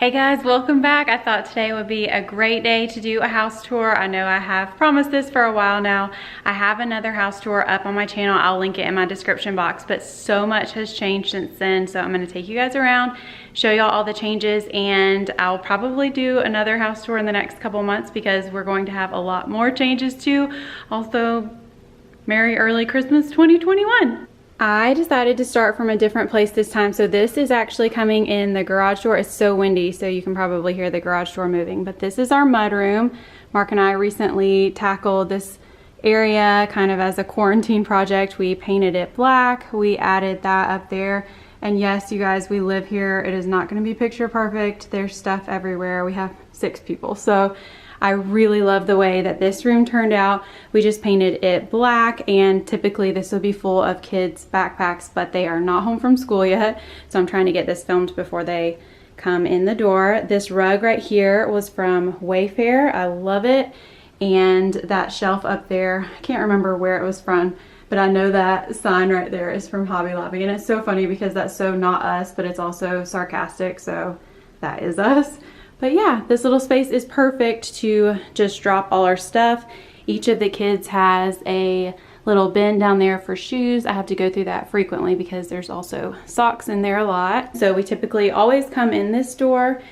Hey guys, welcome back. I thought today would be a great day to do a house tour. I know I have promised this for a while now. I have another house tour up on my channel. I'll link it in my description box, but so much has changed since then. So I'm gonna take you guys around, show y'all all the changes, and I'll probably do another house tour in the next couple months because we're going to have a lot more changes too. Also, Merry Early Christmas 2021. I decided to start from a different place this time. So this is actually coming in the garage door. It's so windy, so you can probably hear the garage door moving. But this is our mudroom. Mark and I recently tackled this area kind of as a quarantine project. We painted it black. We added that up there. And yes, you guys, we live here. It is not going to be picture perfect. There's stuff everywhere. We have 6 people. So I really love the way that this room turned out. We just painted it black, and typically this would be full of kids' backpacks, but they are not home from school yet. So I'm trying to get this filmed before they come in the door. This rug right here was from Wayfair. I love it. And that shelf up there, I can't remember where it was from, but I know that sign right there is from Hobby Lobby. And it's so funny because that's so not us, but it's also sarcastic, so that is us. But yeah, this little space is perfect to just drop all our stuff. Each of the kids has a little bin down there for shoes. I have to go through that frequently because there's also socks in there a lot. So we typically always come in this door,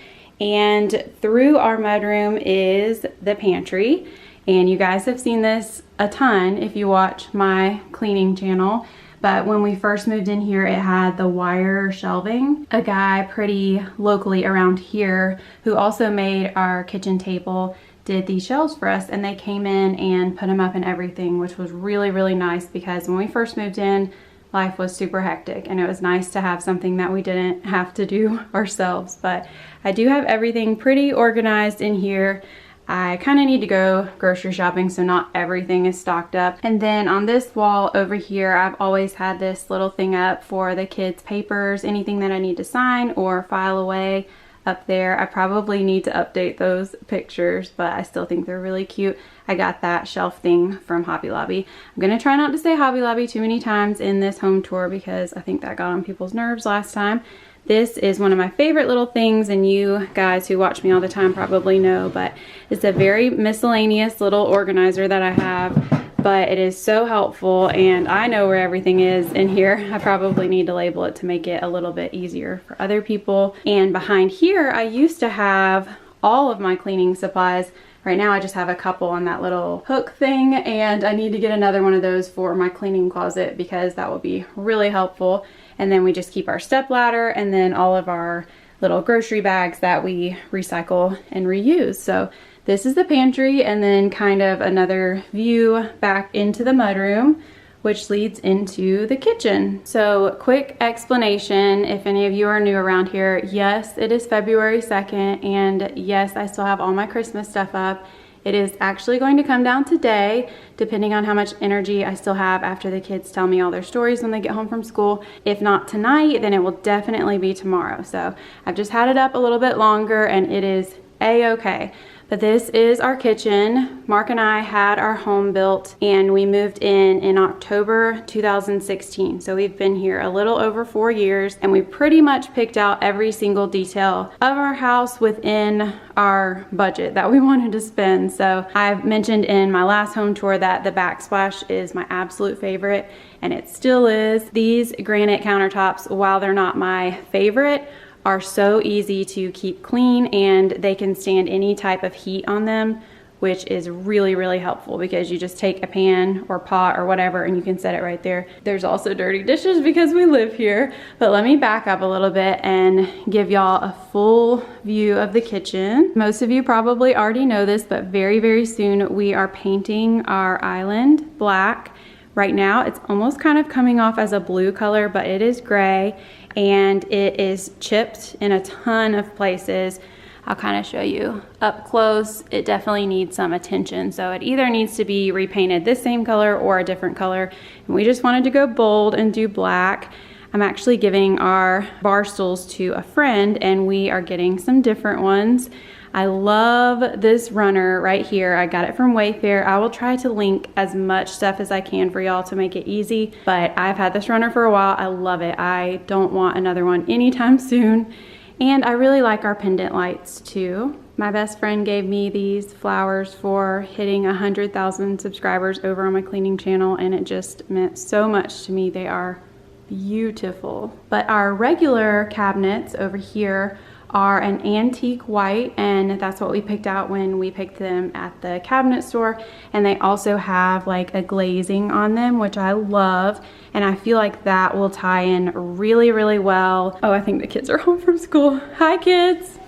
and through our mudroom is the pantry. And you guys have seen this a ton if you watch my cleaning channel. But when we first moved in here, it had the wire shelving. A guy pretty locally around here who also made our kitchen table did these shelves for us, and they came in and put them up and everything, which was really, really nice because when we first moved in, life was super hectic, and it was nice to have something that we didn't have to do ourselves. But I do have everything pretty organized in here. I kind of need to go grocery shopping, so not everything is stocked up. And then on this wall over here, I've always had this little thing up for the kids' papers, anything that I need to sign or file away up there. I probably need to update those pictures, but I still think they're really cute. I got that shelf thing from Hobby Lobby. I'm gonna try not to say Hobby Lobby too many times in this home tour because I think that got on people's nerves last time. This is one of my favorite little things, and you guys who watch me all the time probably know, but it's a very miscellaneous little organizer that I have, but it is so helpful, and I know where everything is in here. I probably need to label it to make it a little bit easier for other people. And behind here, I used to have all of my cleaning supplies. Right now I just have a couple on that little hook thing, and I need to get another one of those for my cleaning closet because that will be really helpful. And then we just keep our step ladder and then all of our little grocery bags that we recycle and reuse. So this is the pantry, and then kind of another view back into the mudroom, which leads into the kitchen. So quick explanation, if any of you are new around here, yes, it is February 2nd, and yes, I still have all my Christmas stuff up. It is actually going to come down today, depending on how much energy I still have after the kids tell me all their stories when they get home from school. If not tonight, then it will definitely be tomorrow. So I've just had it up a little bit longer, and it is a-okay. But this is our kitchen. Mark and I had our home built, and we moved in October 2016. So we've been here a little over 4 years, and we pretty much picked out every single detail of our house within our budget that we wanted to spend. So I've mentioned in my last home tour that the backsplash is my absolute favorite, and it still is. These granite countertops, while they're not my favorite, are so easy to keep clean, and they can stand any type of heat on them, which is really, really helpful because you just take a pan or pot or whatever and you can set it right there. There's also dirty dishes because we live here, but let me back up a little bit and give y'all a full view of the kitchen. Most of you probably already know this, but very, very soon we are painting our island black. Right now it's almost kind of coming off as a blue color, but it is gray, and it is chipped in a ton of places. I'll kind of show you up close. It definitely needs some attention. So it either needs to be repainted this same color or a different color. And we just wanted to go bold and do black. I'm actually giving our bar stools to a friend, and we are getting some different ones. I love this runner right here. I got it from Wayfair. I will try to link as much stuff as I can for y'all to make it easy, but I've had this runner for a while. I love it. I don't want another one anytime soon. And I really like our pendant lights too. My best friend gave me these flowers for hitting 100,000 subscribers over on my cleaning channel, and it just meant so much to me. They are beautiful. But our regular cabinets over here are an antique white, and that's what we picked out when we picked them at the cabinet store. And they also have like a glazing on them, which I love, and I feel like that will tie in really, really well. Oh, I think the kids are home from school. Hi, kids.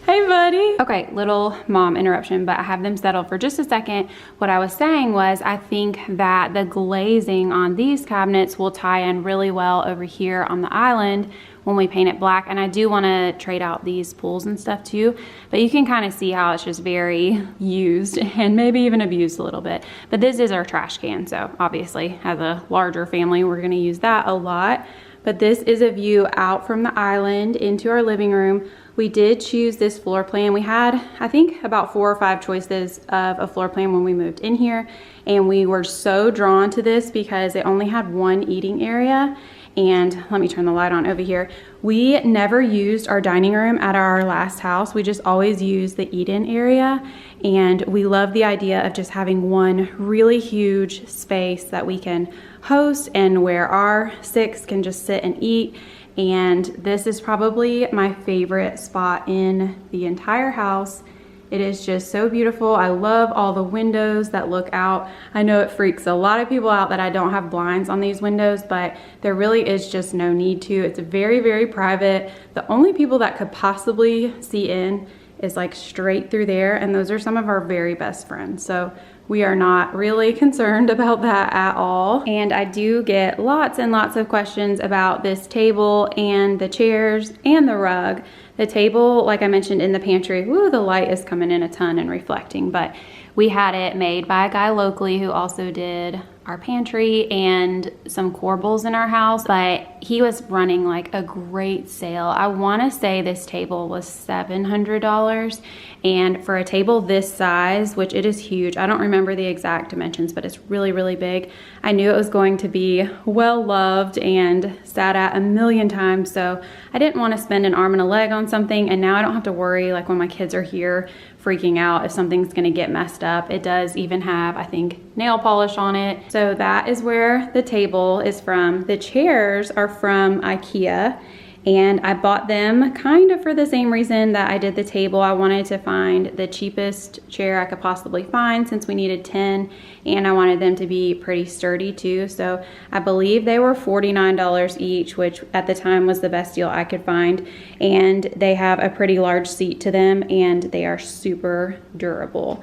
Hey, buddy. Okay, little mom interruption, but I have them settled for just a second. What I was saying was I think that the glazing on these cabinets will tie in really well over here on the island when we paint it black. And I do want to trade out these pools and stuff too, but you can kind of see how it's just very used and maybe even abused a little bit. But this is our trash can, so obviously as a larger family, we're going to use that a lot. But this is a view out from the island into our living room. We did choose this floor plan. We had, I think, about 4 or 5 choices of a floor plan when we moved in here, and we were so drawn to this because it only had one eating area. And let me turn the light on over here. We never used our dining room at our last house. We just always used the eat-in area, and we love the idea of just having one really huge space that we can host and where our 6 can just sit and eat. And this is probably my favorite spot in the entire house. It is just so beautiful. I love all the windows that look out. I know it freaks a lot of people out that I don't have blinds on these windows, but there really is just no need to. It's very, very private. The only people that could possibly see in is like straight through there, and those are some of our very best friends. So we are not really concerned about that at all. And I do get lots and lots of questions about this table and the chairs and the rug. The table, like I mentioned in the pantry, woo, the light is coming in a ton and reflecting, but we had it made by a guy locally who also did our pantry and some corbels in our house, but he was running like a great sale. I want to say this table was $700, and for a table this size, which it is huge, I don't remember the exact dimensions, but it's really, really big. I knew it was going to be well loved and sat at a million times, so I didn't want to spend an arm and a leg on something, and now I don't have to worry like when my kids are here freaking out if something's gonna get messed up. It does even have, I think, nail polish on it. So that is where the table is from. The chairs are from IKEA, and I bought them kind of for the same reason that I did the table. I wanted to find the cheapest chair I could possibly find since we needed 10, and I wanted them to be pretty sturdy too. So I believe they were $49 each, which at the time was the best deal I could find. And they have a pretty large seat to them, and they are super durable.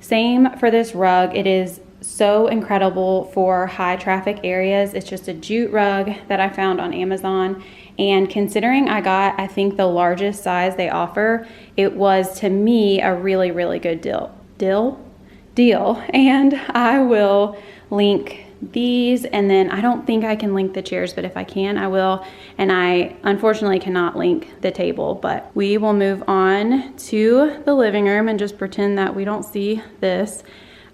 Same for this rug. It is so incredible for high traffic areas. It's just a jute rug that I found on Amazon. And considering I got, I think, the largest size they offer, it was to me a really, really good deal. And I will link these, and then I don't think I can link the chairs, but if I can, I will. And I unfortunately cannot link the table, but we will move on to the living room and just pretend that we don't see this.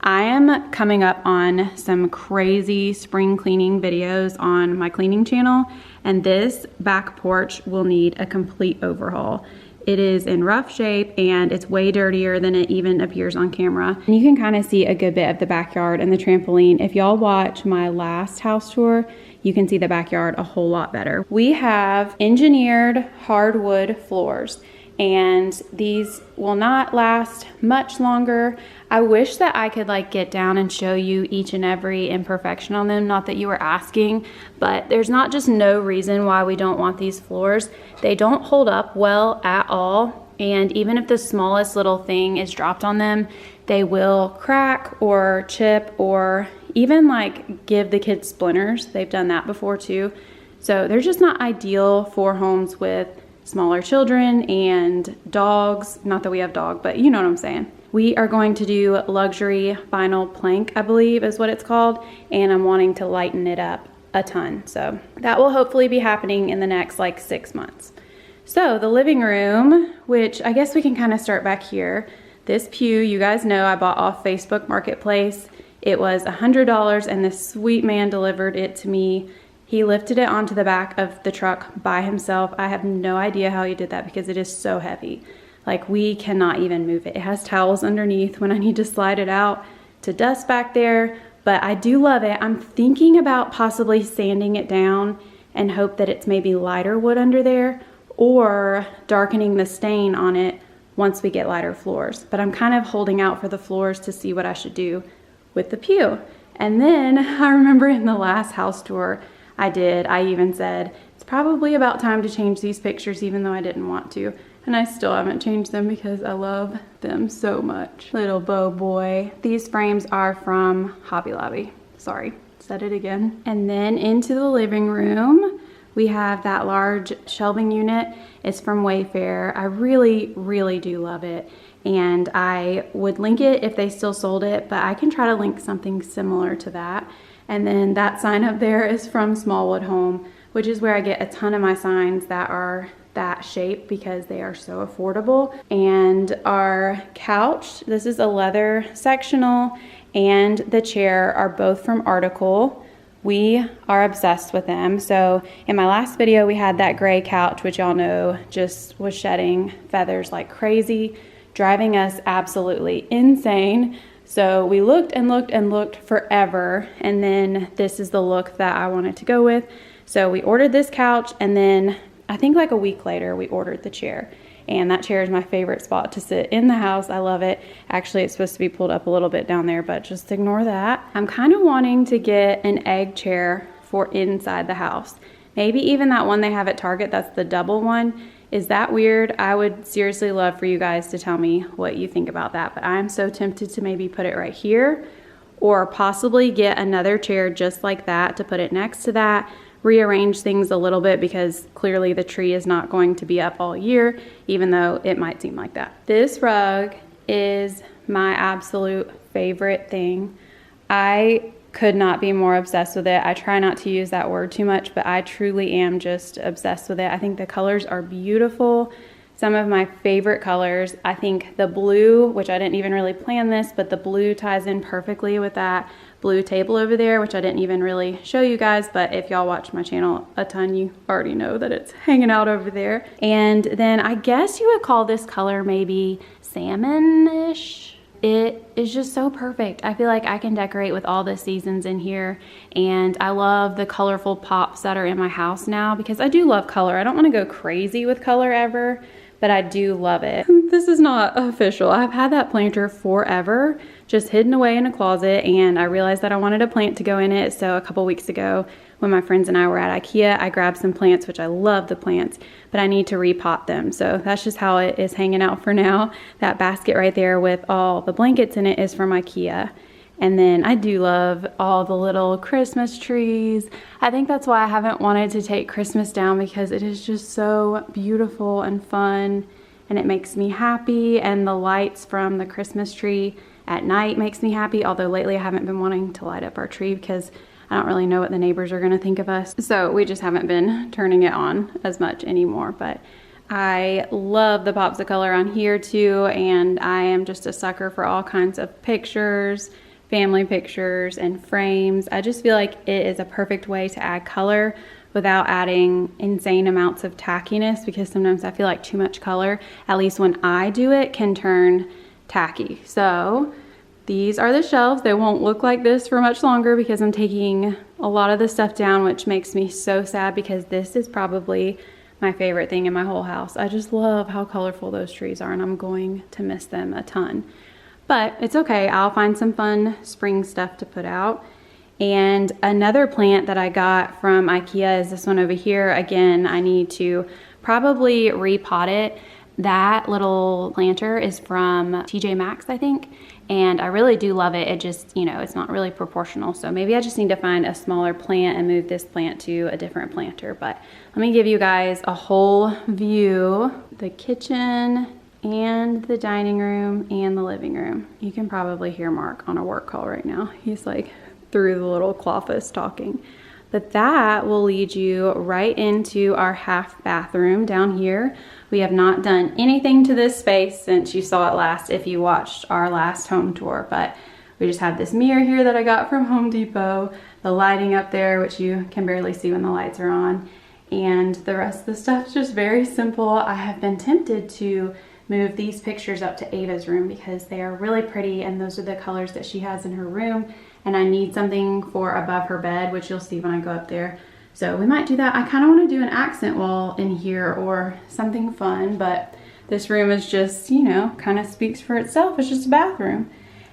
I am coming up on some crazy spring cleaning videos on my cleaning channel, and this back porch will need a complete overhaul. It is in rough shape, and it's way dirtier than it even appears on camera. And you can kind of see a good bit of the backyard and the trampoline. If y'all watch my last house tour, you can see the backyard a whole lot better. We have engineered hardwood floors, and these will not last much longer. I wish that I could like get down and show you each and every imperfection on them, not that you were asking, but there's not just no reason why we don't want these floors. They don't hold up well at all, and even if the smallest little thing is dropped on them, they will crack or chip or even like give the kids splinters. They've done that before too. So they're just not ideal for homes with smaller children and dogs. Not that we have dog, but you know what I'm saying. We are going to do luxury vinyl plank, I believe is what it's called, and I'm wanting to lighten it up a ton. So that will hopefully be happening in the next like 6 months. So the living room, which I guess we can kind of start back here. This pew, you guys know I bought off Facebook Marketplace. It was $100, and this sweet man delivered it to me He lifted it onto the back of the truck by himself. I have no idea how he did that because it is so heavy. Like, we cannot even move it. It has towels underneath when I need to slide it out to dust back there, but I do love it. I'm thinking about possibly sanding it down and hope that it's maybe lighter wood under there, or darkening the stain on it once we get lighter floors. But I'm kind of holding out for the floors to see what I should do with the pew. And then I remember in the last house tour I even said, it's probably about time to change these pictures, even though I didn't want to. And I still haven't changed them because I love them so much. Little Bo boy. These frames are from Hobby Lobby. Sorry, said it again. And then into the living room, we have that large shelving unit. It's from Wayfair. I really, really do love it. And I would link it if they still sold it, but I can try to link something similar to that. And then that sign up there is from Smallwood Home, which is where I get a ton of my signs that are that shape because they are so affordable. And our couch, this is a leather sectional, and the chair are both from Article. We are obsessed with them. So in my last video, we had that gray couch, which y'all know just was shedding feathers like crazy, driving us absolutely insane. So we looked and looked and looked forever, and then this is the look that I wanted to go with. So we ordered this couch, and then I think like a week later, we ordered the chair. And that chair is my favorite spot to sit in the house. I love it. Actually, it's supposed to be pulled up a little bit down there, but just ignore that. I'm kind of wanting to get an egg chair for inside the house. Maybe even that one they have at Target, that's the double one. Is that weird? I would seriously love for you guys to tell me what you think about that. But I'm so tempted to maybe put it right here, or possibly get another chair just like that to put it next to that. Rearrange things a little bit because clearly the tree is not going to be up all year, even though it might seem like that. This rug is my absolute favorite thing. I could not be more obsessed with it. I try not to use that word too much, but I truly am just obsessed with it. I think the colors are beautiful. Some of my favorite colors. I think the blue, which I didn't even really plan this, but the blue ties in perfectly with that blue table over there, which I didn't even really show you guys, but if y'all watch my channel a ton, you already know that it's hanging out over there. And then I guess you would call this color maybe salmon-ish. It is just so perfect. I feel like I can decorate with all the seasons in here, and I love the colorful pops that are in my house now because I do love color. I don't want to go crazy with color ever, but I do love it. This is not official. I've had that planter forever, just hidden away in a closet, and I realized that I wanted a plant to go in it. So a couple weeks ago when my friends and I were at IKEA, I grabbed some plants, which I love the plants, but I need to repot them. So that's just how it is hanging out for now. That basket right there with all the blankets in it is from IKEA. And then I do love all the little Christmas trees. I think that's why I haven't wanted to take Christmas down, because it is just so beautiful and fun, and it makes me happy. And the lights from the Christmas tree at night makes me happy. Although lately I haven't been wanting to light up our tree because I don't really know what the neighbors are gonna think of us. So we just haven't been turning it on as much anymore. But I love the pops of color on here too. And I am just a sucker for all kinds of pictures, family pictures and frames. I just feel like it is a perfect way to add color without adding insane amounts of tackiness, because sometimes I feel like too much color, at least when I do it, can turn tacky. So these are the shelves. They won't look like this for much longer because I'm taking a lot of the stuff down, which makes me so sad because this is probably my favorite thing in my whole house. I just love how colorful those trees are, and I'm going to miss them a ton. But it's okay, I'll find some fun spring stuff to put out. And another plant that I got from IKEA is this one over here. Again, I need to probably repot it. That little planter is from TJ Maxx, I think. And I really do love it. It just, you know, it's not really proportional. So maybe I just need to find a smaller plant and move this plant to a different planter. But let me give you guys a whole view. The kitchen and the dining room and the living room. You can probably hear Mark on a work call right now. He's like through the little cloffice talking. But that will lead you right into our half bathroom down here. We have not done anything to this space since you saw it last if you watched our last home tour, but we just have this mirror here that I got from Home Depot. the lighting up there, which you can barely see when the lights are on. And the rest of the stuff is just very simple. I have been tempted to move these pictures up to Ava's room because they are really pretty and those are the colors that she has in her room. And I need something for above her bed, which you'll see when I go up there. So we might do that. I kind of want to do an accent wall in here or something fun, but this room is just, you know, kind of speaks for itself. It's just a bathroom.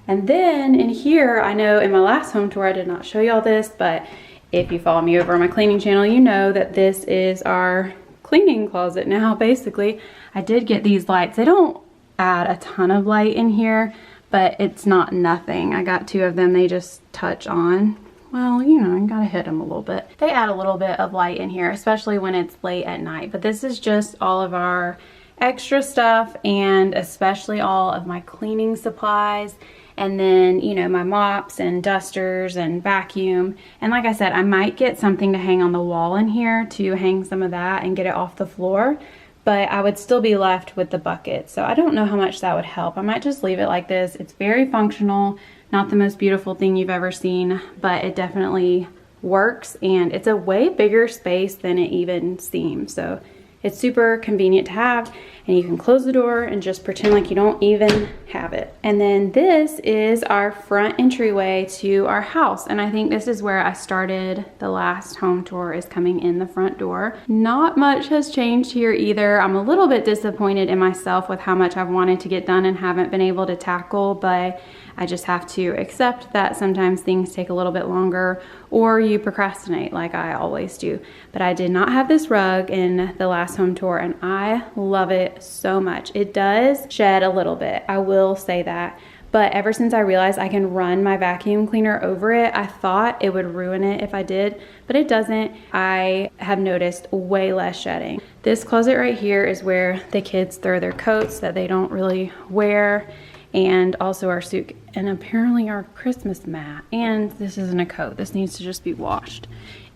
And then in here, I know in my last home tour, I did not show y'all this, but if you follow me over on my cleaning channel, you know that this is our cleaning closet now, basically. I did get these lights. They don't add a ton of light in here, but it's not nothing. I got 2 of them. They just touch on. Well, you know, you gotta hit them a little bit. They add a little bit of light in here, especially when it's late at night. But this is just all of our extra stuff and especially all of my cleaning supplies. And then, you know, my mops and dusters and vacuum. And like I said, I might get something to hang on the wall in here to hang some of that and get it off the floor. But I would still be left with the bucket. So I don't know how much that would help. I might just leave it like this. It's very functional. Not the most beautiful thing you've ever seen, but it definitely works. And it's a way bigger space than it even seems. So it's super convenient to have, and you can close the door and just pretend like you don't even have it. And then this is our front entryway to our house. And I think this is where I started the last home tour, is coming in the front door. Not much has changed here either. I'm a little bit disappointed in myself with how much I've wanted to get done and haven't been able to tackle, but I just have to accept that sometimes things take a little bit longer or you procrastinate like I always do. But I did not have this rug in the last home tour and I love it so much. It does shed a little bit, I will say that. But ever since I realized I can run my vacuum cleaner over it, I thought it would ruin it if I did, but it doesn't. I have noticed way less shedding. This closet right here is where the kids throw their coats that they don't really wear, and also our suit, and apparently our Christmas mat. And this isn't a coat, this needs to just be washed.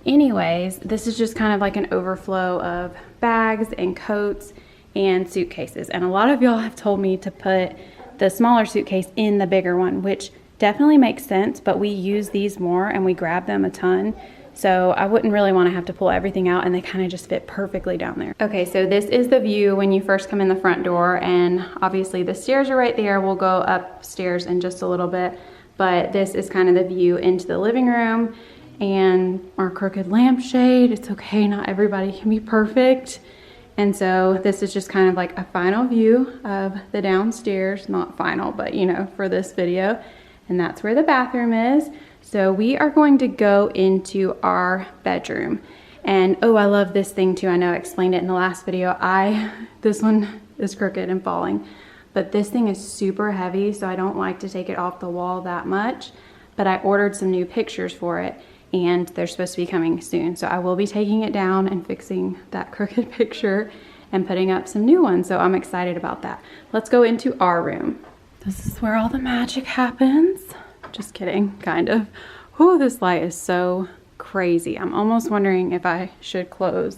Anyways, this is just kind of like an overflow of bags and coats and suitcases. And a lot of y'all have told me to put the smaller suitcase in the bigger one, which definitely makes sense, but we use these more and we grab them a ton. So I wouldn't really want to have to pull everything out, and they kind of just fit perfectly down there. Okay, so this is the view when you first come in the front door, and obviously the stairs are right there. We'll go upstairs in just a little bit, but this is kind of the view into the living room and our crooked lampshade. It's okay, not everybody can be perfect. And so this is just kind of like a final view of the downstairs, not final, but you know, for this video. And that's where the bathroom is. So we are going to go into our bedroom. And oh, I love this thing too. I know I explained it in the last video. This one is crooked and falling, but this thing is super heavy, so I don't like to take it off the wall that much. But I ordered some new pictures for it, and they're supposed to be coming soon. So I will be taking it down and fixing that crooked picture and putting up some new ones. So I'm excited about that. Let's go into our room. This is where all the magic happens. Just kidding, kind of. Oh, this light is so crazy. I'm almost wondering if I should close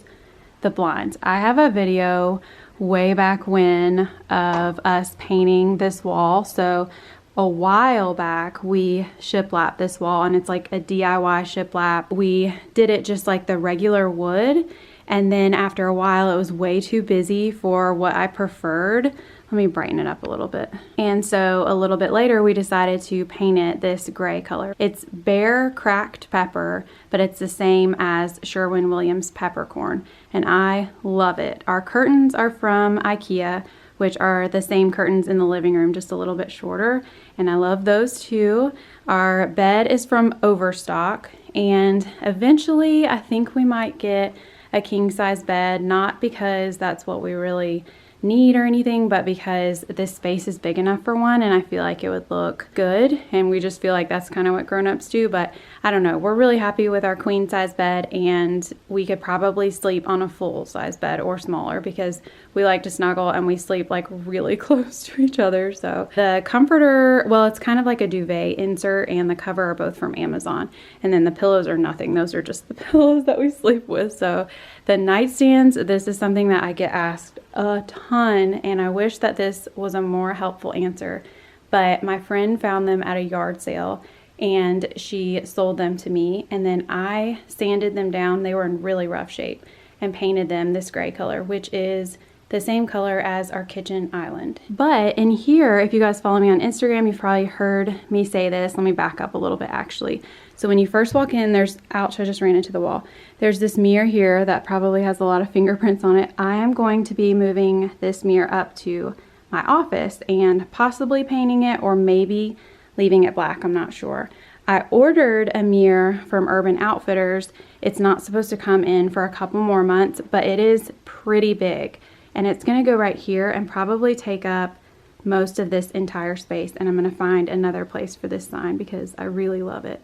the blinds. I have a video way back when of us painting this wall. So a while back we shiplapped this wall, and it's like a DIY shiplap. We did it just like the regular wood, and then after a while it was way too busy for what I preferred. Let me brighten it up a little bit. And so a little bit later we decided to paint it this gray color. It's bare cracked pepper, but it's the same as Sherwin-Williams peppercorn, and I love it. Our curtains are from IKEA, which are the same curtains in the living room, just a little bit shorter, and I love those too. Our bed is from Overstock, and eventually I think we might get a king size bed, not because that's what we really need or anything, but because this space is big enough for one, and I feel like it would look good, and we just feel like that's kind of what grown-ups do. But I don't know, we're really happy with our queen size bed, and we could probably sleep on a full size bed or smaller because we like to snuggle and we sleep like really close to each other. So the comforter, well, it's kind of like a duvet insert, and the cover are both from Amazon, and then the pillows are nothing. Those are just the pillows that we sleep with. So the nightstands, this is something that I get asked a ton, and I wish that this was a more helpful answer, but my friend found them at a yard sale, and she sold them to me, and then I sanded them down. They were in really rough shape, and painted them this gray color, which is the same color as our kitchen island. But in here, if you guys follow me on Instagram, you've probably heard me say this. Let me back up a little bit actually. So when you first walk in, there's, ouch, I just ran into the wall. There's this mirror here that probably has a lot of fingerprints on it. I am going to be moving this mirror up to my office and possibly painting it, or maybe leaving it black, I'm not sure. I ordered a mirror from Urban Outfitters. It's not supposed to come in for a couple more months, but it is pretty big. And it's gonna go right here and probably take up most of this entire space. And I'm gonna find another place for this sign because I really love it.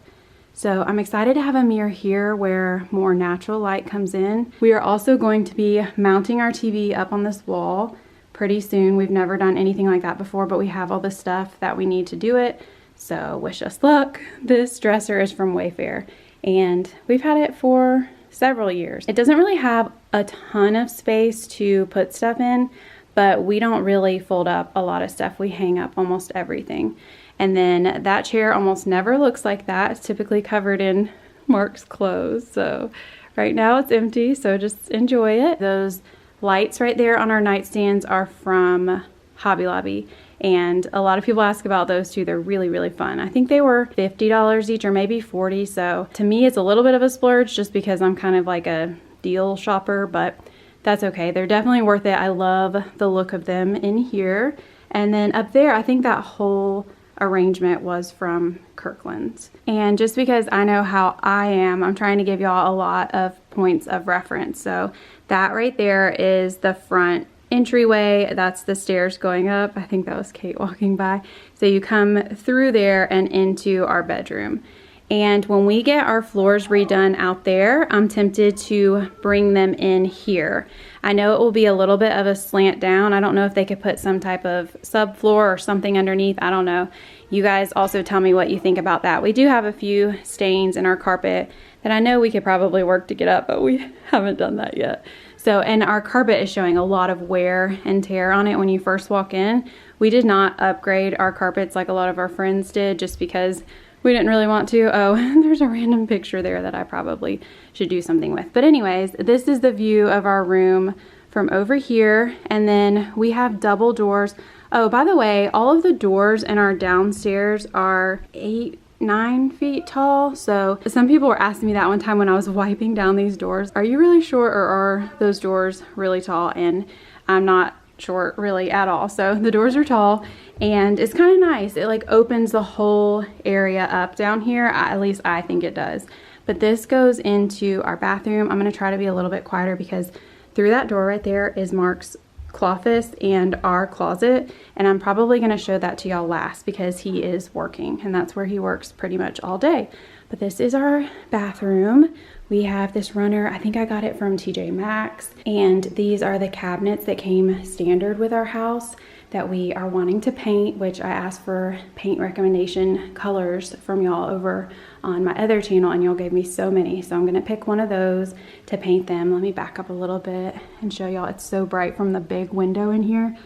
So I'm excited to have a mirror here where more natural light comes in. We are also going to be mounting our TV up on this wall pretty soon. We've never done anything like that before, but we have all the stuff that we need to do it. So wish us luck. This dresser is from Wayfair and we've had it for several years. It doesn't really have a ton of space to put stuff in, but we don't really fold up a lot of stuff. We hang up almost everything. And then that chair almost never looks like that. It's typically covered in Mark's clothes. So right now it's empty, so just enjoy it. Those lights right there on our nightstands are from Hobby Lobby. And a lot of people ask about those too. They're really, really fun. I think they were $50 each or maybe 40. So to me, it's a little bit of a splurge just because I'm kind of like a deal shopper, but that's okay. They're definitely worth it. I love the look of them in here. And then up there, I think that whole arrangement was from Kirkland's. And just because I know how I am, I'm trying to give y'all a lot of points of reference. So that right there is the front entryway. That's the stairs going up. I think that was Kate walking by. So you come through there and into our bedroom. And when we get our floors redone out there, I'm tempted to bring them in here. I know it will be a little bit of a slant down. I don't know if they could put some type of subfloor or something underneath. I don't know. You guys also tell me what you think about that. We do have a few stains in our carpet that I know we could probably work to get up, but we haven't done that yet. So, and our carpet is showing a lot of wear and tear on it when you first walk in. We did not upgrade our carpets like a lot of our friends did just because we didn't really want to. Oh, there's a random picture there that I probably should do something with. But anyways, this is the view of our room from over here. And then we have double doors. Oh, by the way, all of the doors in our downstairs are 8-9 feet tall. So some people were asking me that one time when I was wiping down these doors. Are you really short, or are those doors really tall? And I'm not short really at all. So the doors are tall and it's kind of nice. It like opens the whole area up down here. At least I think it does. But this goes into our bathroom. I'm going to try to be a little bit quieter because through that door right there is Mark's closet and our closet, and I'm probably going to show that to y'all last because he is working and that's where he works pretty much all day. But this is our bathroom. We have this runner. I think I got it from TJ Maxx, and these are the cabinets that came standard with our house that we are wanting to paint, which I asked for paint recommendation colors from y'all over on my other channel, and y'all gave me so many. So I'm gonna pick one of those to paint them. Let me back up a little bit and show y'all. It's so bright from the big window in here.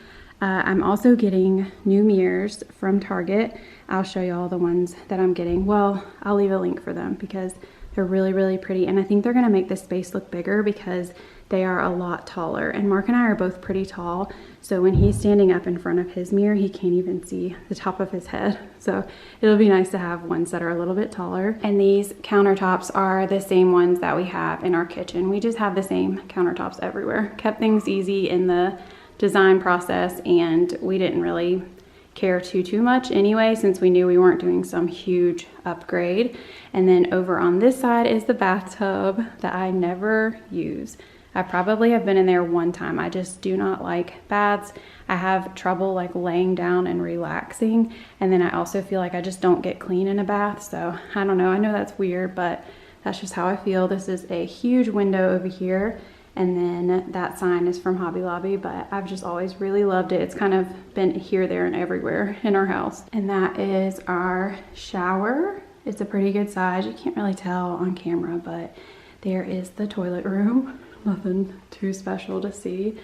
I'm also getting new mirrors from Target. I'll show y'all the ones that I'm getting. Well, I'll leave a link for them because they're really, really pretty. And I think they're gonna make the space look bigger because they are a lot taller. And Mark and I are both pretty tall. So when he's standing up in front of his mirror, he can't even see the top of his head. So it'll be nice to have ones that are a little bit taller. And these countertops are the same ones that we have in our kitchen. We just have the same countertops everywhere. Kept things easy in the design process, and we didn't really care too much anyway, since we knew we weren't doing some huge upgrade. And then over on this side is the bathtub that I never use. I probably have been in there one time. I just do not like baths. I have trouble like laying down and relaxing. And then I also feel like I just don't get clean in a bath. So I don't know. I know that's weird, but that's just how I feel. This is a huge window over here. And then that sign is from Hobby Lobby, but I've just always really loved it. It's kind of been here, there, and everywhere in our house. And that is our shower. It's a pretty good size. You can't really tell on camera, but there is the toilet room. Nothing too special to see.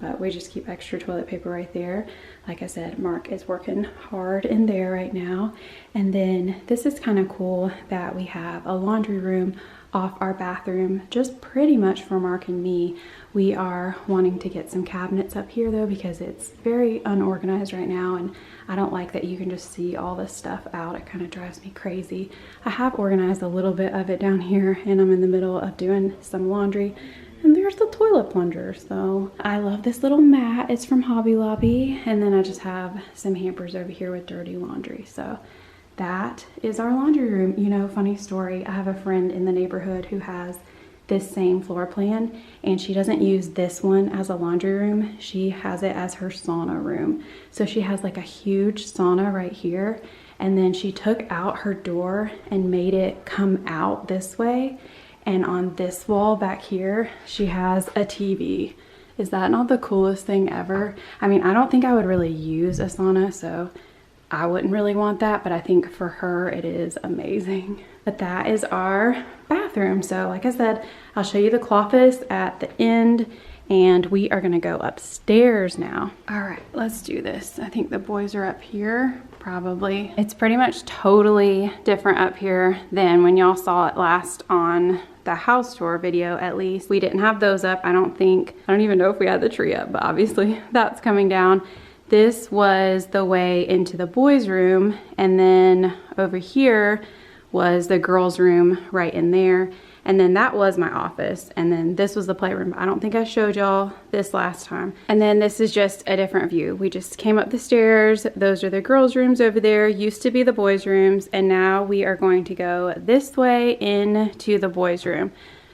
but we just keep extra toilet paper right there. Like I said, Mark is working hard in there right now. And then this is kind of cool that we have a laundry room off our bathroom, just pretty much for Mark and me. We are wanting to get some cabinets up here though, because it's very unorganized right now, and I don't like that you can just see all this stuff out. It kind of drives me crazy. I have organized a little bit of it down here, and I'm in the middle of doing some laundry. And there's the toilet plunger. So I love this little mat. It's from Hobby Lobby. And then I just have some hampers over here with dirty laundry. So that is our laundry room. You know, funny story, I have a friend in the neighborhood who has this same floor plan, and she doesn't use this one as a laundry room. She has it as her sauna room. So she has like a huge sauna right here, and then she took out her door and made it come out this way. And on this wall back here, she has a TV. Is that not the coolest thing ever? I mean, I don't think I would really use a sauna, so I wouldn't really want that, but I think for her it is amazing. But that is our bathroom. So like I said, I'll show you the closet at the end, and we are gonna go upstairs now. All right, let's do this. I think the boys are up here, probably. It's pretty much totally different up here than when y'all saw it last on the house tour video. At least we didn't have those up. I don't even know if we had the tree up, but obviously that's coming down. This was the way into the boys' room, and then over here was the girls' room right in there. And then that was my office, and then this was the playroom. I don't think I showed y'all this last time. And then this is just a different view. We just came up the stairs. Those are the girls' rooms over there. Used to be the boys' rooms, and now we are going to go this way into the boys' room.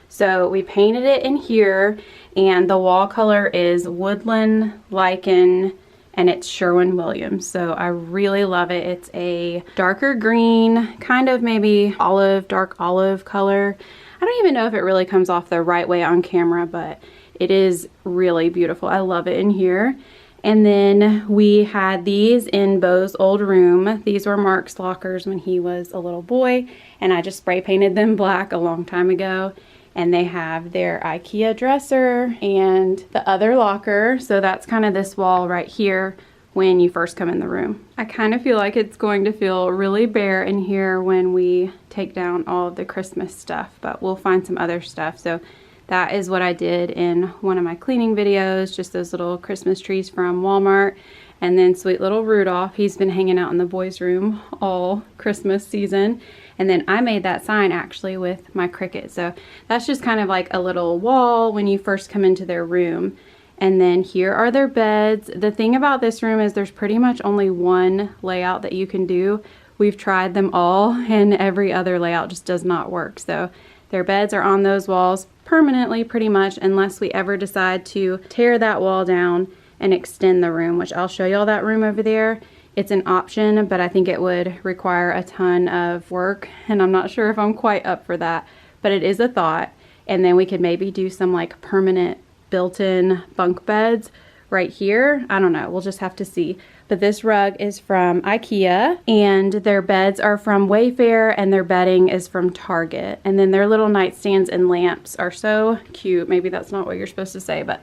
So we painted it in here, and the wall color is woodland lichen, and it's Sherwin-Williams. So I really love it. It's a darker green, kind of maybe olive, dark olive color. I don't even know if it really comes off the right way on camera, but it is really beautiful. I love it in here. And then we had these in Bo's old room. These were Mark's lockers when he was a little boy, and I just spray painted them black a long time ago. And they have their IKEA dresser and the other locker. So that's kind of this wall right here when you first come in the room. I kind of feel like it's going to feel really bare in here when we take down all of the Christmas stuff, but we'll find some other stuff. So that is what I did in one of my cleaning videos, just those little Christmas trees from Walmart. And then sweet little Rudolph, he's been hanging out in the boys' room all Christmas season. And then I made that sign actually with my Cricut. So that's just kind of like a little wall when you first come into their room. And then here are their beds. The thing about this room is there's pretty much only one layout that you can do. We've tried them all, and every other layout just does not work. So their beds are on those walls permanently pretty much, unless we ever decide to tear that wall down and extend the room, which I'll show y'all that room over there. It's an option, but I think it would require a ton of work, and I'm not sure if I'm quite up for that, but it is a thought. And then we could maybe do some like permanent built-in bunk beds right here. I don't know, we'll just have to see. But this rug is from IKEA, and their beds are from Wayfair, and their bedding is from Target. And then their little nightstands and lamps are so cute. Maybe that's not what you're supposed to say, but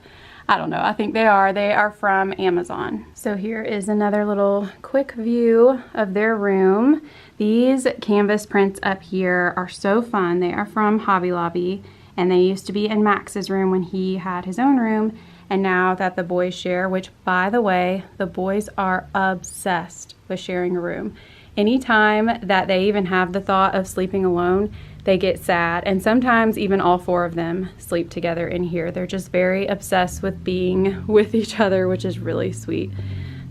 I don't know, I think they are. They are from Amazon. So here is another little quick view of their room. These canvas prints up here are so fun. They are from Hobby Lobby, and they used to be in Max's room when he had his own room. And now that the boys share, which by the way, the boys are obsessed with sharing a room. Anytime that they even have the thought of sleeping alone, they get sad, and sometimes even all four of them sleep together in here. They're just very obsessed with being with each other, which is really sweet.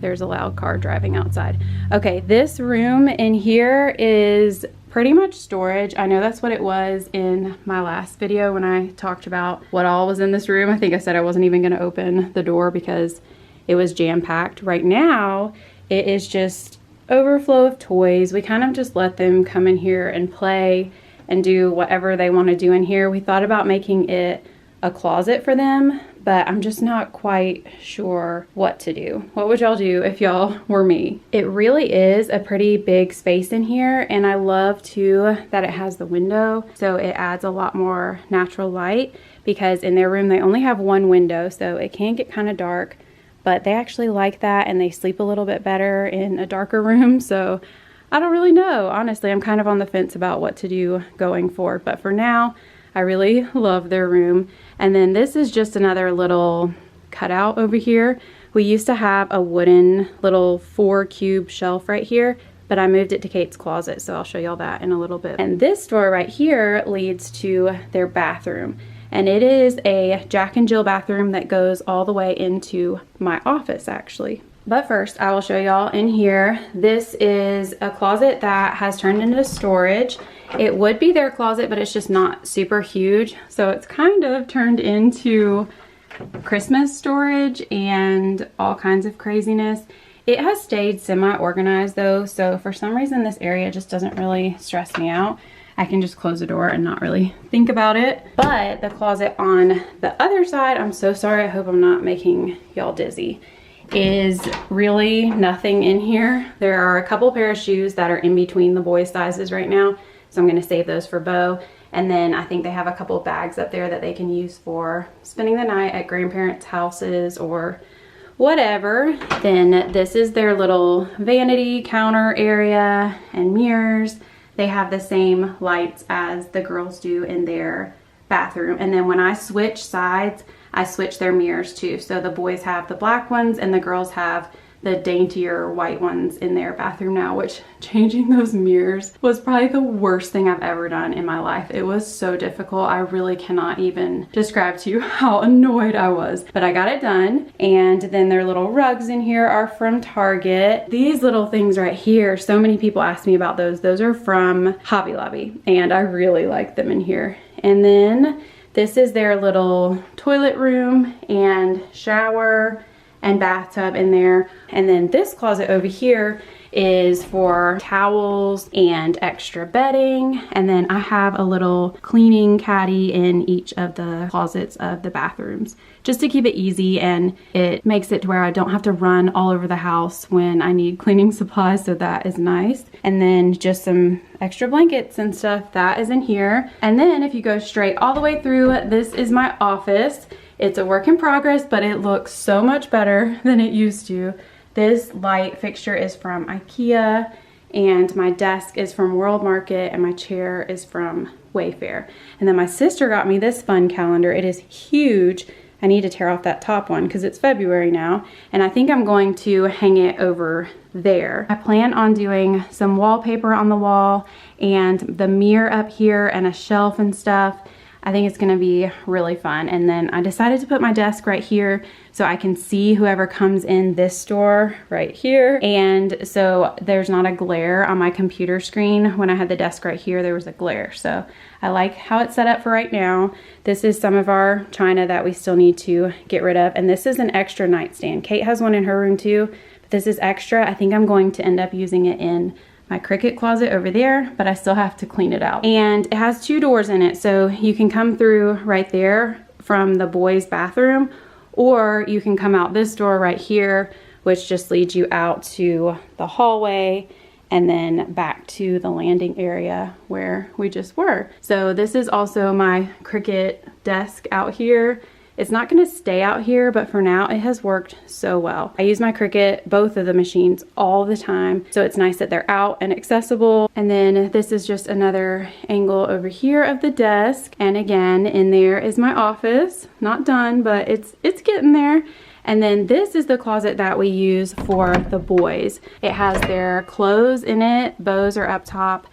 There's a loud car driving outside. Okay, this room in here is pretty much storage. I know that's what it was in my last video when I talked about what all was in this room. I think I said I wasn't even gonna open the door because it was jam-packed. Right now, it is just overflow of toys. We kind of just let them come in here and play and do whatever they want to do in here. We thought about making it a closet for them, but I'm just not quite sure what to do. What would y'all do if y'all were me? It really is a pretty big space in here, and I love too that it has the window, so it adds a lot more natural light, because in their room they only have one window, so it can get kind of dark, but they actually like that and they sleep a little bit better in a darker room. So I don't really know. Honestly, I'm kind of on the fence about what to do going forward, but for now, I really love their room. And then this is just another little cutout over here. We used to have a wooden little 4-cube shelf right here, but I moved it to Kate's closet, so I'll show y'all that in a little bit. And this door right here leads to their bathroom. And it is a Jack and Jill bathroom that goes all the way into my office, actually. But first, I will show y'all in here. This is a closet that has turned into storage. It would be their closet, but it's just not super huge. So it's kind of turned into Christmas storage and all kinds of craziness. It has stayed semi-organized though, so for some reason this area just doesn't really stress me out. I can just close the door and not really think about it. But the closet on the other side, I'm so sorry, I hope I'm not making y'all dizzy, is really nothing in here. There are a couple pair of shoes that are in between the boys' sizes right now, so I'm gonna save those for Bo. And then I think they have a couple bags up there that they can use for spending the night at grandparents' houses or whatever. Then this is their little vanity counter area and mirrors. They have the same lights as the girls do in their bathroom. And then when I switch sides, I switch their mirrors too. So the boys have the black ones and the girls have the daintier white ones in their bathroom now, which changing those mirrors was probably the worst thing I've ever done in my life. It was so difficult. I really cannot even describe to you how annoyed I was, but I got it done. And then their little rugs in here are from Target. These little things right here, so many people ask me about those. Those are from Hobby Lobby, and I really like them in here. And then this is their little toilet room and shower and bathtub in there. And then this closet over here is for towels and extra bedding. And then I have a little cleaning caddy in each of the closets of the bathrooms, just to keep it easy, and it makes it to where I don't have to run all over the house when I need cleaning supplies, so that is nice. And then just some extra blankets and stuff, that is in here. And then if you go straight all the way through, this is my office. It's a work in progress, but it looks so much better than it used to. This light fixture is from IKEA, and my desk is from World Market, and my chair is from Wayfair. And then my sister got me this fun calendar. It is huge. I need to tear off that top one because it's February now, and I think I'm going to hang it over there. I plan on doing some wallpaper on the wall and the mirror up here and a shelf and stuff. I think it's gonna be really fun. And then I decided to put my desk right here so I can see whoever comes in this door right here. And so there's not a glare on my computer screen. When I had the desk right here, there was a glare. So I like how it's set up for right now. This is some of our china that we still need to get rid of. And this is an extra nightstand. Kate has one in her room too, but this is extra. I think I'm going to end up using it in my Cricut closet over there, but I still have to clean it out. And it has 2 doors in it, so you can come through right there from the boys' bathroom, or you can come out this door right here, which just leads you out to the hallway and then back to the landing area where we just were. So this is also my Cricut desk out here. It's not gonna stay out here, but for now it has worked so well. I use my Cricut, both of the machines, all the time, so it's nice that they're out and accessible. And then this is just another angle over here of the desk. And again, in there is my office. Not done, but it's getting there. And then this is the closet that we use for the boys. It has their clothes in it. Bo's are up top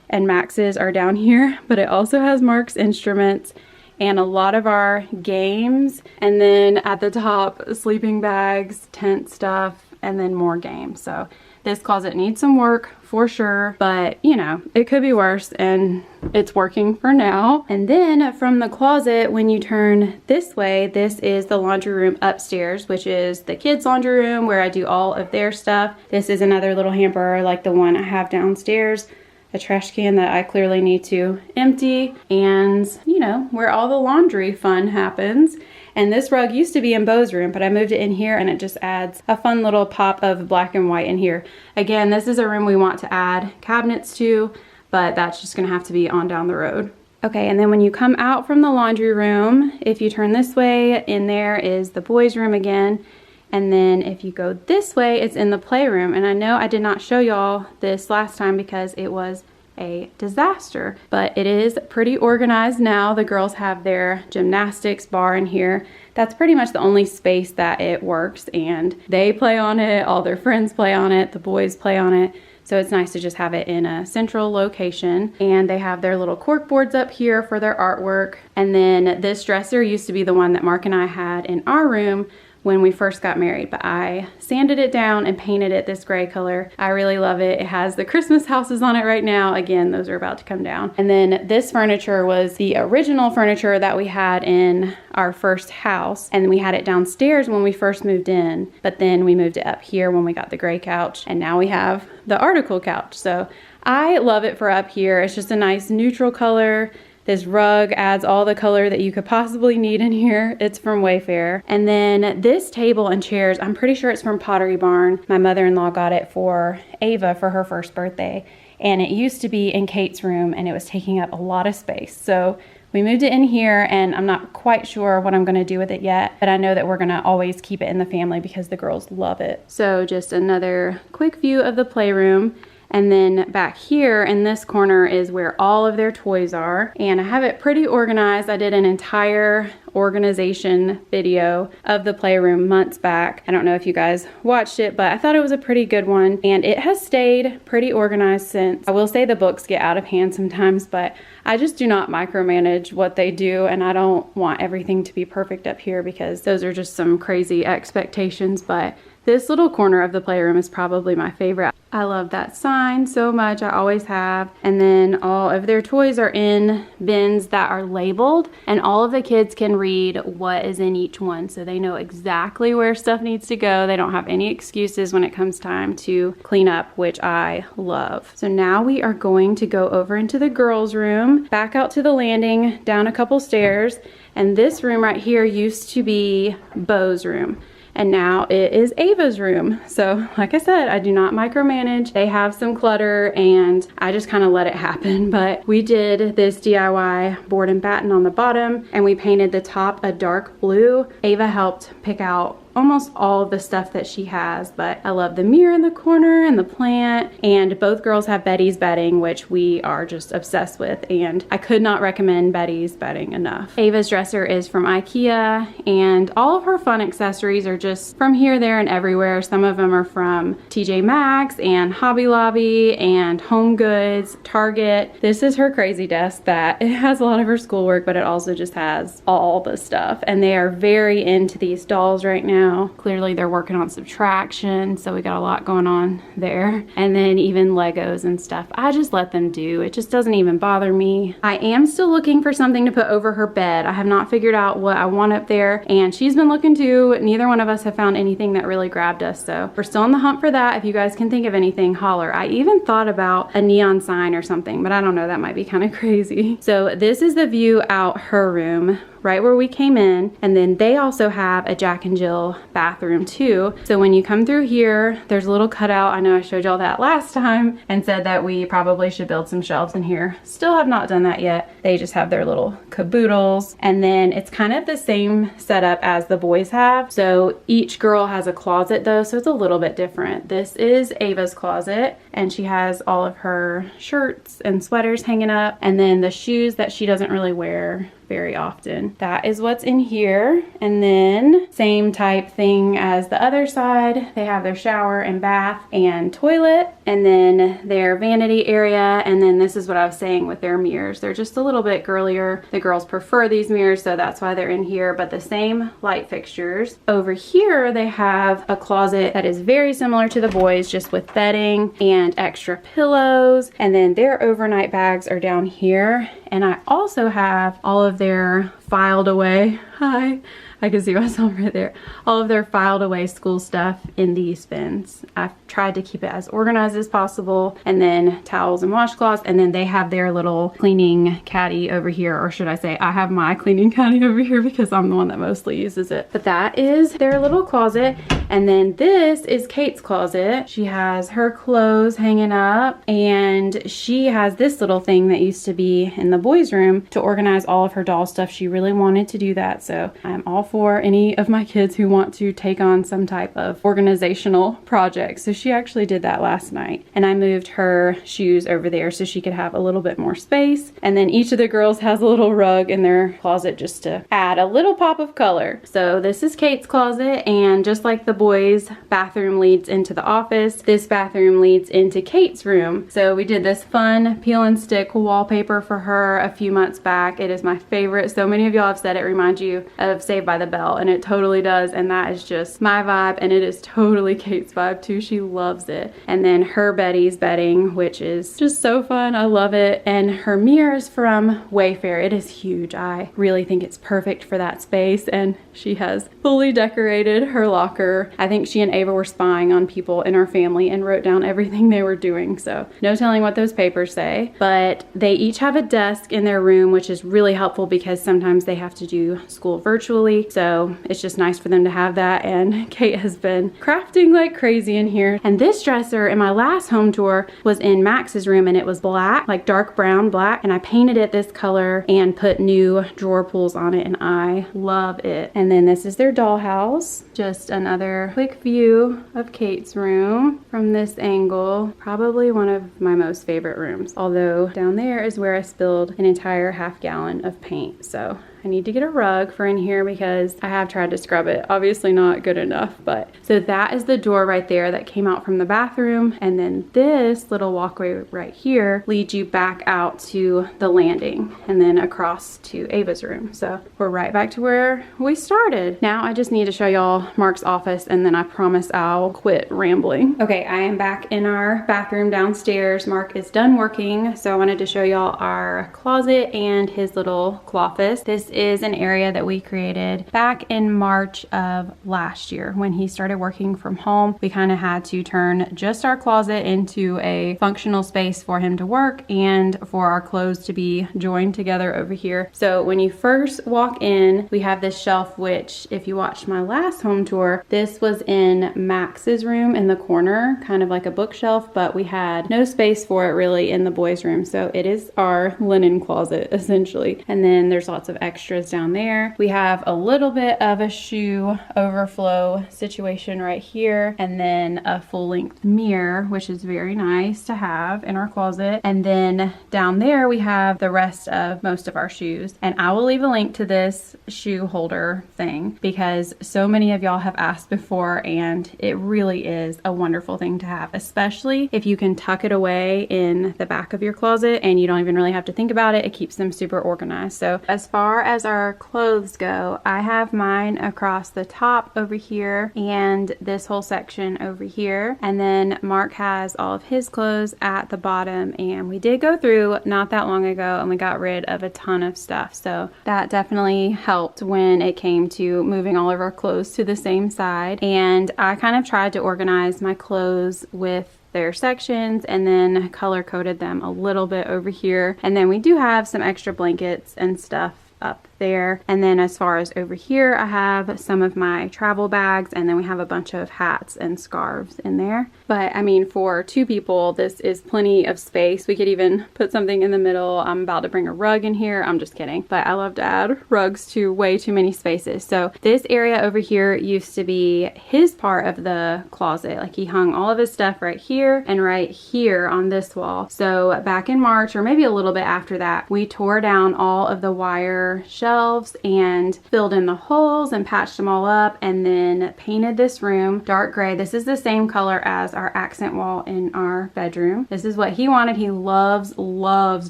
and Max's are down here, but it also has Mark's instruments and a lot of our games. And then at the top, sleeping bags, tent stuff, and then more games. So this closet needs some work for sure, but you know, it could be worse, and it's working for now. And then from the closet, when you turn this way, this is the laundry room upstairs, which is the kids' laundry room where I do all of their stuff. This is another little hamper like the one I have downstairs. A trash can that I clearly need to empty, and you know, where all the laundry fun happens. And this rug used to be in Bo's room, but I moved it in here and it just adds a fun little pop of black and white in here. Again, this is a room we want to add cabinets to, but that's just gonna have to be on down the road. Okay, and then when you come out from the laundry room, if you turn this way, in there is the boys' room again. And then if you go this way, it's in the playroom. And I know I did not show y'all this last time because it was a disaster, but it is pretty organized now. The girls have their gymnastics bar in here. That's pretty much the only space that it works, and they play on it, all their friends play on it, the boys play on it. So it's nice to just have it in a central location. And they have their little cork boards up here for their artwork. And then this dresser used to be the one that Mark and I had in our room when we first got married, but I sanded it down and painted it this gray color. I really love it. It has the Christmas houses on it right now. Again, those are about to come down. And then this furniture was the original furniture that we had in our first house, and we had it downstairs when we first moved in, but then we moved it up here when we got the gray couch, and now we have the article couch. So I love it for up here. It's just a nice neutral color. This rug adds all the color that you could possibly need in here. It's from Wayfair. And then this table and chairs, I'm pretty sure it's from Pottery Barn. My mother-in-law got it for Ava for her first birthday. And it used to be in Kate's room and it was taking up a lot of space. So we moved it in here and I'm not quite sure what I'm gonna do with it yet, but I know that we're gonna always keep it in the family because the girls love it. So just another quick view of the playroom. And then back here in this corner is where all of their toys are. And I have it pretty organized. I did an entire organization video of the playroom months back. I don't know if you guys watched it, but I thought it was a pretty good one. And it has stayed pretty organized since. I will say the books get out of hand sometimes, but I just do not micromanage what they do. And I don't want everything to be perfect up here because those are just some crazy expectations. But this little corner of the playroom is probably my favorite. I love that sign so much. I always have. And then all of their toys are in bins that are labeled, and all of the kids can read what is in each one. So they know exactly where stuff needs to go. They don't have any excuses when it comes time to clean up, which I love. So now we are going to go over into the girls' room, back out to the landing, down a couple stairs. And this room right here used to be Bo's room. And now it is Ava's room. So like I said, I do not micromanage. They have some clutter and I just kind of let it happen. But we did this DIY board and batten on the bottom and we painted the top a dark blue. Ava helped pick out almost all of the stuff that she has, but I love the mirror in the corner and the plant, and both girls have Betty's bedding, which we are just obsessed with, and I could not recommend Betty's bedding enough. Ava's dresser is from IKEA, and all of her fun accessories are just from here, there, and everywhere. Some of them are from TJ Maxx and Hobby Lobby and Home Goods, Target. This is her crazy desk that it has a lot of her schoolwork, but it also just has all the stuff, and they are very into these dolls right now. Clearly they're working on subtraction, so we got a lot going on there. And then even Legos and stuff, I just let them do. It just doesn't even bother me. I am still looking for something to put over her bed. I have not figured out what I want up there, and she's been looking too. Neither one of us have found anything that really grabbed us, so we're still on the hunt for that. If you guys can think of anything, holler. I even thought about a neon sign or something, but I don't know, that might be kind of crazy. So this is the view out her room, right where we came in, and then they also have a Jack and Jill bathroom too. So when you come through here, there's a little cutout. I know I showed y'all that last time and said that we probably should build some shelves in here. Still have not done that yet. They just have their little caboodles, and then it's kind of the same setup as the boys have. So each girl has a closet though, so it's a little bit different. This is Ava's closet, and she has all of her shirts and sweaters hanging up, and then the shoes that she doesn't really wear very often. That is what's in here. And then same type thing as the other side. They have their shower and bath and toilet, and then their vanity area. And then this is what I was saying with their mirrors. They're just a little bit girlier. The girls prefer these mirrors, so that's why they're in here, but the same light fixtures. Over here, they have a closet that is very similar to the boys, just with bedding and extra pillows. And then their overnight bags are down here. And I also have all of their filed away, hi, I can see myself right there, all of their filed away school stuff in these bins. I've tried to keep it as organized as possible, and then towels and washcloths, and then they have their little cleaning caddy over here, or should I say I have my cleaning caddy over here because I'm the one that mostly uses it. But that is their little closet, and then this is Kate's closet. She has her clothes hanging up, and she has this little thing that used to be in the boys' room to organize all of her doll stuff. She really wanted to do that, so I'm all for any of my kids who want to take on some type of organizational project. So she actually did that last night, and I moved her shoes over there so she could have a little bit more space. And then each of the girls has a little rug in their closet just to add a little pop of color. So this is Kate's closet, and just like the boys' bathroom leads into the office, this bathroom leads into Kate's room. So we did this fun peel and stick wallpaper for her a few months back. It is my favorite. So many of y'all have said it reminds you of Saved by the Bell, and it totally does, and that is just my vibe, and it is totally Kate's vibe too. She loves it. And then her Betty's bedding, which is just so fun. I love it. And her mirror is from Wayfair. It is huge. I really think it's perfect for that space, and she has fully decorated her locker. I think she and Ava were spying on people in our family and wrote down everything they were doing, so no telling what those papers say. But they each have a desk in their room, which is really helpful because sometimes they have to do school virtually, so it's just nice for them to have that. And Kate has been crafting like crazy in here. And this dresser in my last home tour was in Max's room, and it was black, like dark brown black, and I painted it this color and put new drawer pulls on it, and I love it. And then this is their dollhouse. Just another quick view of Kate's room from this angle. Probably one of my most favorite rooms, although down there is where I spilled an entire half gallon of paint, so I need to get a rug for in here because I have tried to scrub it. Obviously not good enough, but so that is the door right there that came out from the bathroom. And then this little walkway right here leads you back out to the landing and then across to Ava's room. So we're right back to where we started. Now I just need to show y'all Mark's office, and then I promise I'll quit rambling. Okay, I am back in our bathroom downstairs. Mark is done working, so I wanted to show y'all our closet and his little cloffice. This is an area that we created back in March of last year when he started working from home. We kind of had to turn just our closet into a functional space for him to work and for our clothes to be joined together over here. So when you first walk in, we have this shelf, which if you watched my last home tour, this was in Max's room in the corner, kind of like a bookshelf, but we had no space for it really in the boys' room. So it is our linen closet essentially. And then there's lots of extras down there. We have a little bit of a shoe overflow situation right here, and then a full-length mirror, which is very nice to have in our closet. And then down there we have the rest of most of our shoes, and I will leave a link to this shoe holder thing because so many of y'all have asked before, and it really is a wonderful thing to have, especially if you can tuck it away in the back of your closet and you don't even really have to think about it. It keeps them super organized. So as far as our clothes go, I have mine across the top over here and this whole section over here, and then Mark has all of his clothes at the bottom. And we did go through not that long ago and we got rid of a ton of stuff, so that definitely helped when it came to moving all of our clothes to the same side. And I kind of tried to organize my clothes with their sections and then color coded them a little bit over here. And then we do have some extra blankets and stuff up there. And then as far as over here, I have some of my travel bags, and then we have a bunch of hats and scarves in there. But I mean, for two people, this is plenty of space. We could even put something in the middle. I'm about to bring a rug in here. I'm just kidding. But I love to add rugs to way too many spaces. So this area over here used to be his part of the closet. Like he hung all of his stuff right here and right here on this wall. So back in March, or maybe a little bit after that, we tore down all of the wire shelves and filled in the holes and patched them all up, and then painted this room dark gray. This is the same color as our accent wall in our bedroom. This is what he wanted. He loves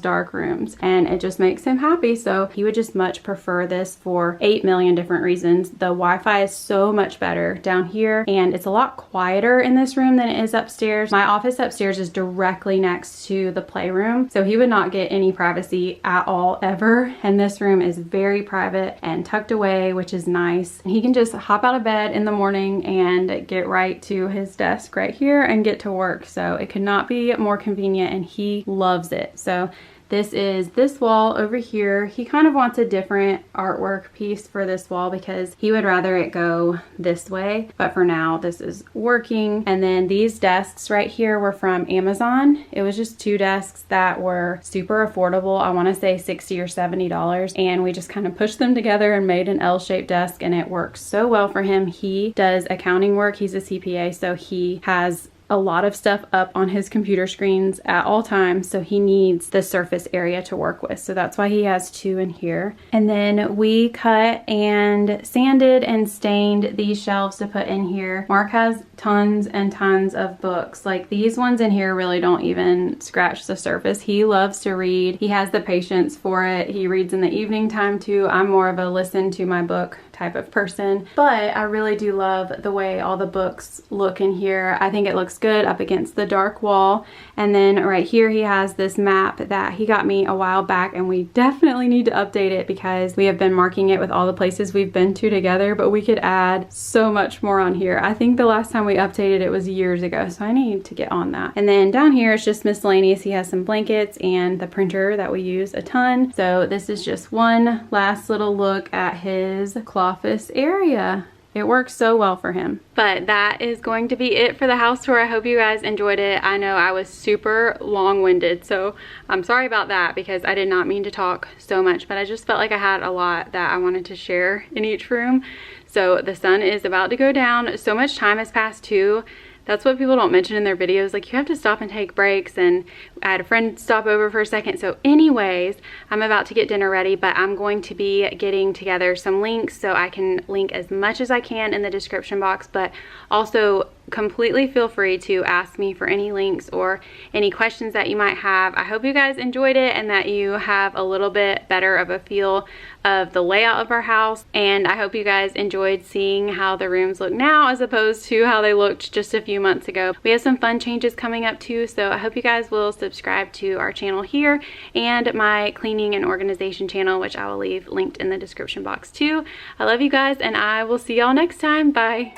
dark rooms, and it just makes him happy. So he would just much prefer this for 8 million different reasons. The Wi-Fi is so much better down here, and it's a lot quieter in this room than it is upstairs. My office upstairs is directly next to the playroom, so he would not get any privacy at all ever, and this room is very very private and tucked away, which is nice. He can just hop out of bed in the morning and get right to his desk right here and get to work. So it could not be more convenient, and he loves it. So this is this wall over here. He kind of wants a different artwork piece for this wall because he would rather it go this way. But for now, this is working. And then these desks right here were from Amazon. It was just 2 desks that were super affordable. I want to say $60 or $70. And we just kind of pushed them together and made an L-shaped desk, and it works so well for him. He does accounting work. He's a CPA, so he has a lot of stuff up on his computer screens at all times, so he needs the surface area to work with. So that's why he has 2 in here. And then we cut and sanded and stained these shelves to put in here. Mark has tons and tons of books. Like these ones in here really don't even scratch the surface. He loves to read. He has the patience for it. He reads in the evening time too. I'm more of a listen to my book type of person, but I really do love the way all the books look in here. I think it looks good up against the dark wall. And then right here he has this map that he got me a while back, and we definitely need to update it because we have been marking it with all the places we've been to together, but we could add so much more on here. I think the last time we updated it was years ago, so I need to get on that. And then down here it's just miscellaneous. He has some blankets and the printer that we use a ton. So this is just one last little look at his office area. It works so well for him. But that is going to be it for the house tour. I hope you guys enjoyed it. I know I was super long-winded, so I'm sorry about that because I did not mean to talk so much, but I just felt like I had a lot that I wanted to share in each room. So the sun is about to go down. So much time has passed too. That's what people don't mention in their videos. Like, you have to stop and take breaks, and I had a friend stop over for a second. So anyways, I'm about to get dinner ready, but I'm going to be getting together some links so I can link as much as I can in the description box, but also completely feel free to ask me for any links or any questions that you might have. I hope you guys enjoyed it and that you have a little bit better of a feel of the layout of our house, and I hope you guys enjoyed seeing how the rooms look now as opposed to how they looked just a few months ago. We have some fun changes coming up too, so I hope you guys will subscribe to our channel here and my cleaning and organization channel, which I will leave linked in the description box too. I love you guys, and I will see y'all next time. Bye.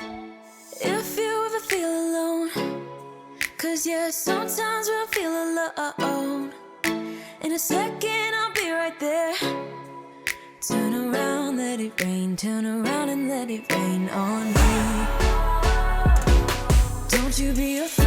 If you ever feel alone, 'cause yeah, sometimes we'll feel alone. In a second, I'll be right there. Turn around, let it rain. Turn around and let it rain on me. Don't you be afraid.